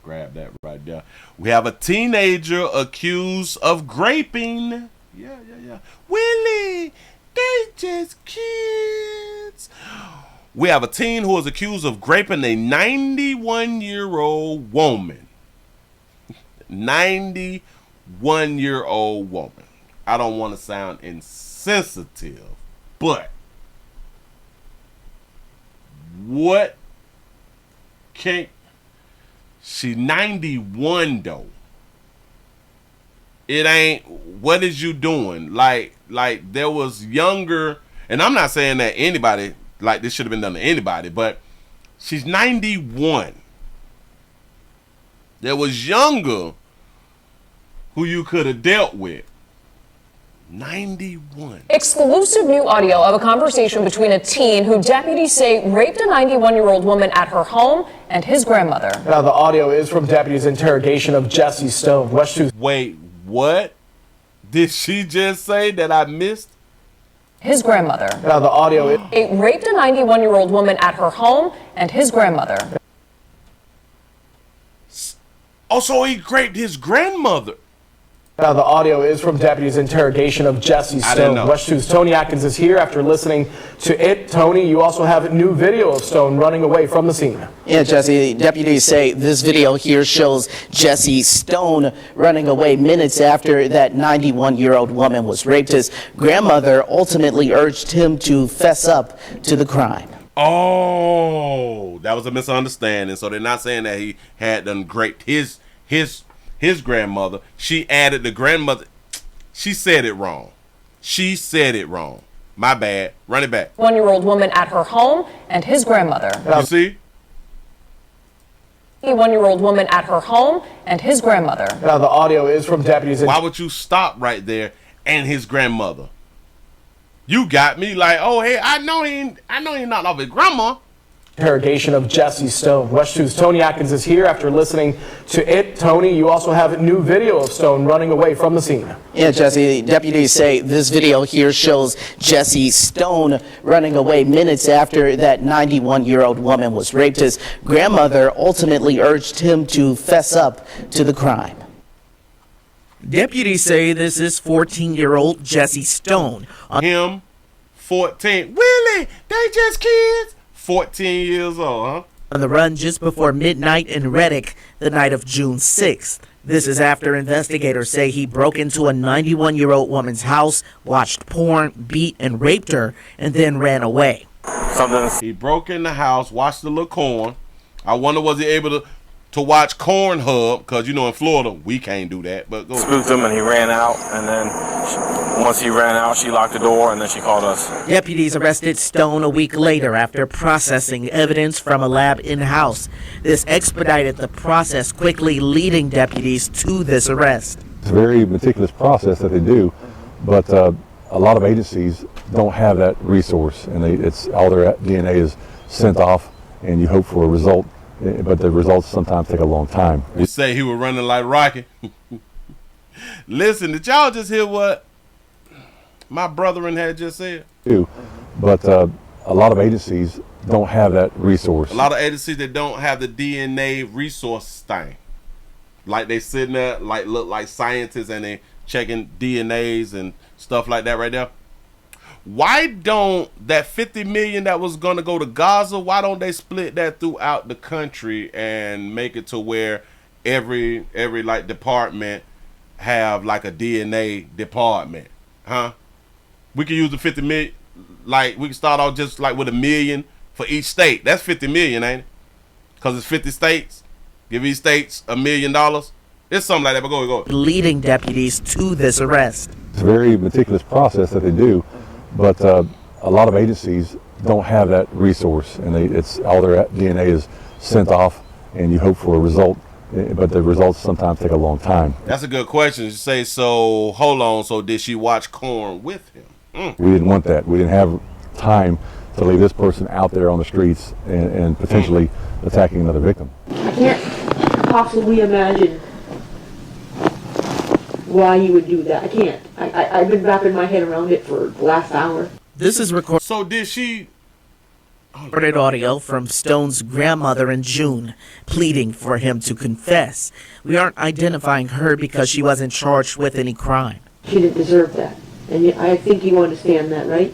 Grab that right there. We have a teenager accused of graping. Yeah. Willie, they just kids. We have a teen who is accused of graping a 91-year-old woman. 91-year-old woman. I don't want to sound insensitive, but what can't... She 91 though. It ain't, what is you doing? Like there was younger, and I'm not saying that anybody, like this should have been done to anybody, but she's 91. There was younger who you could have dealt with. 91. Exclusive new audio of a conversation between a teen who deputies say raped a 91-year-old woman at her home and his grandmother. Now the audio is from deputies' interrogation of Jesse Stone. Wait, what? Did she just say that I missed? His grandmother. Now the audio is... Raped a 91-year-old woman at her home and his grandmother. Oh, so he raped his grandmother. Now the audio is from deputies' interrogation of Jesse Stone. West 2's Tony Atkins is here after listening to it. Tony, you also have a new video of Stone running away from the scene. Yeah, Jesse, deputies say this video here shows Jesse Stone running away minutes after that 91-year-old woman was raped. His grandmother ultimately urged him to fess up to the crime. Oh, that was a misunderstanding. So they're not saying that he had done raped his grandmother. She added the grandmother. She said it wrong. My bad. Run it back. 1-year-old woman at her home and his grandmother. You see? 1-year-old woman at her home and his grandmother. Now the audio is from deputies. Why would you stop right there and his grandmother? You got me like, oh hey, I know he not off his grandma. Interrogation of Jesse Stone. West 2's Tony Atkins is here after listening to it. Tony, you also have a new video of Stone running away from the scene. Yeah, Jesse, deputies say this video here shows Jesse Stone running away minutes after that 91-year-old woman was raped. His grandmother ultimately urged him to fess up to the crime. Deputies say this is 14-year-old Jesse Stone. Him, 14. Willie, they just kids. 14 years old, huh? On the run just before midnight in Reddick, the night of June 6th. This is after investigators say he broke into a 91-year-old woman's house, watched porn, beat and raped her, and then ran away. He broke in the house, watched the little corn. I wonder was he able to watch Cornhub, because you know in Florida we can't do that. But go. Spooked him and he ran out, and then once he ran out she locked the door and then she called us. Deputies arrested Stone a week later after processing evidence from a lab in-house. This expedited the process, quickly leading deputies to this arrest. It's a very meticulous process that they do, but a lot of agencies don't have that resource, and it's all their DNA is sent off and you hope for a result. But the results sometimes take a long time. You say he was running like Rocky. Listen, did y'all just hear what my brethren had just said? But a lot of agencies don't have that resource. A lot of agencies that don't have the DNA resource thing. Like they sitting there, like look like scientists and they checking DNAs and stuff like that right there. Why don't that 50 million that was going to go to Gaza, why don't they split that throughout the country and make it to where every like department have like a DNA department, huh? We could use the 50 million, like we can start off just like with $1 million for each state. That's 50 million, ain't it? Because it's 50 states. Give each states $1 million. It's something like that, but go. Leading deputies to this arrest. It's a very meticulous process that they do. But a lot of agencies don't have that resource, and it's all their DNA is sent off, and you hope for a result, but the results sometimes take a long time. That's a good question. You say, so hold on, so did she watch Corn with him? We didn't want that. We didn't have time to leave this person out there on the streets and potentially attacking another victim. I can't possibly imagine why you would do that. I can't. I've been wrapping my head around it for the last hour. This is recorded. So did she Recorded audio from Stone's grandmother in June, pleading for him to confess. We aren't identifying her because she wasn't charged with any crime. She didn't deserve that. And I think you understand that, right?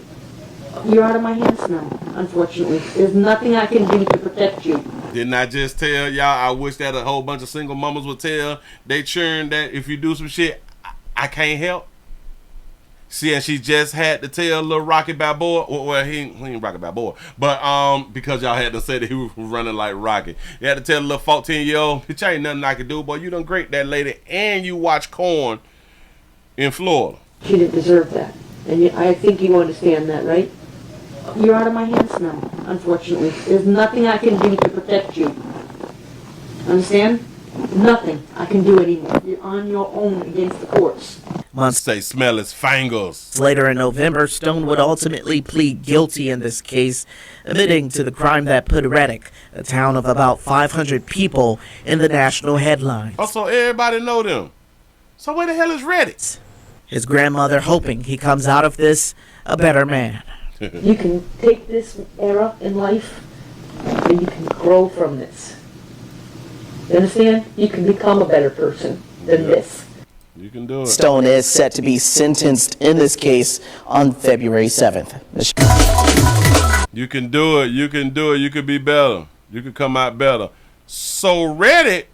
You're out of my hands now, unfortunately. There's nothing I can do to protect you. Didn't I just tell y'all I wish that a whole bunch of single mamas would tell they churn that if you do some shit, I can't help? See, and she just had to tell little Rocky Balboa. Well, he ain't Rocky Balboa, but because y'all had to say that he was running like Rocky. You had to tell a little 14-year-old, bitch, ain't nothing I can do, boy. You done great that lady, and you watch Corn in Florida. She didn't deserve that. And I think you understand that, right? You're out of my hands now, unfortunately. There's nothing I can do to protect you. Understand? Nothing I can do anymore. You're on your own against the courts. Months say smell his fingers. Later in November, Stone would ultimately plead guilty in this case, admitting to the crime that put Reddick, a town of about 500 people, in the national headlines. Also, everybody know them. So where the hell is Reddick? His grandmother hoping he comes out of this a better man. You can take this era in life and you can grow from this. You understand? You can become a better person than this. You can do it. Stone is set to be sentenced in this case on February 7th. You can do it. You can do it. You could be better. You could come out better. So Reddit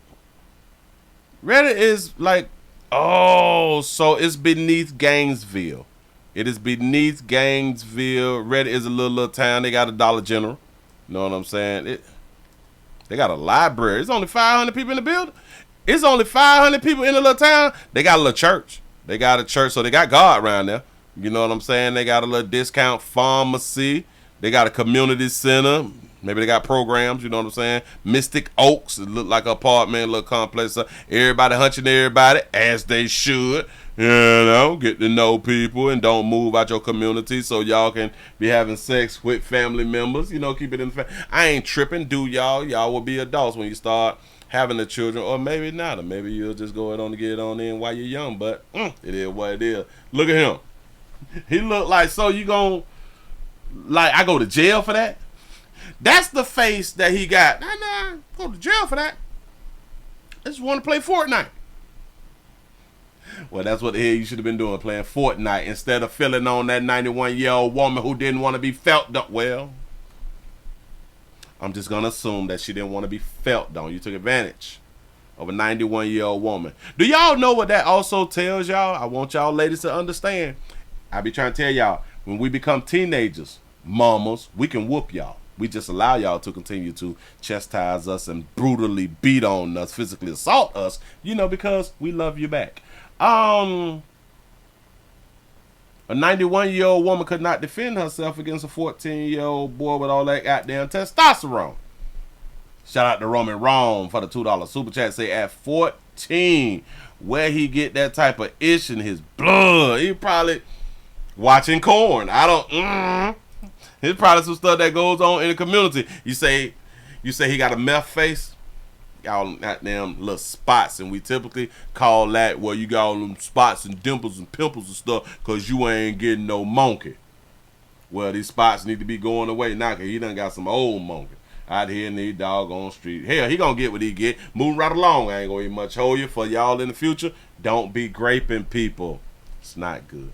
is like, oh, so it's beneath Gainesville. It is beneath Gainesville. Reddit is a little town. They got a Dollar General. You know what I'm saying? They got a library. There's only 500 people in the building. It's only 500 people in the little town. They got a little church. They got a church, so they got God around there. You know what I'm saying? They got a little discount pharmacy. They got a community center. Maybe they got programs, you know what I'm saying? Mystic Oaks, it look like an apartment, little complex. So everybody hunching everybody, as they should. You know, get to know people and don't move out your community so y'all can be having sex with family members. You know, keep it in the family. I ain't tripping, do y'all. Y'all will be adults when you start having the children, or maybe not, or maybe you'll just go ahead on to get on in while you're young, but it is what it is. Look at him. He look like, so you gon' like, I go to jail for that? That's the face that he got. Nah, go to jail for that. I just want to play Fortnite. Well, that's what the hell you should have been doing, playing Fortnite, instead of feeling on that 91-year-old woman who didn't want to be felt. Well, I'm just going to assume that she didn't want to be felt on. You took advantage of a 91-year-old woman. Do y'all know what that also tells y'all? I want y'all ladies to understand. I be trying to tell y'all, when we become teenagers, mamas, we can whoop y'all. We just allow y'all to continue to chastise us and brutally beat on us, physically assault us, you know, because we love you back. A 91-year-old woman could not defend herself against a 14-year-old boy with all that goddamn testosterone. Shout out to Roman Rome for the $2 super chat. Say at 14, where he get that type of itch in his blood? He probably watching Corn. It's probably some stuff that goes on in the community. You say he got a meth face. Y'all got them little spots, and we typically call that where you got all them spots and dimples and pimples and stuff because you ain't getting no monkey. Well, these spots need to be going away now because he done got some old monkey out here in the doggone street. Hell, he gonna get what he get. Moving right along. I ain't gonna even much hold you for y'all in the future. Don't be graping people. It's not good.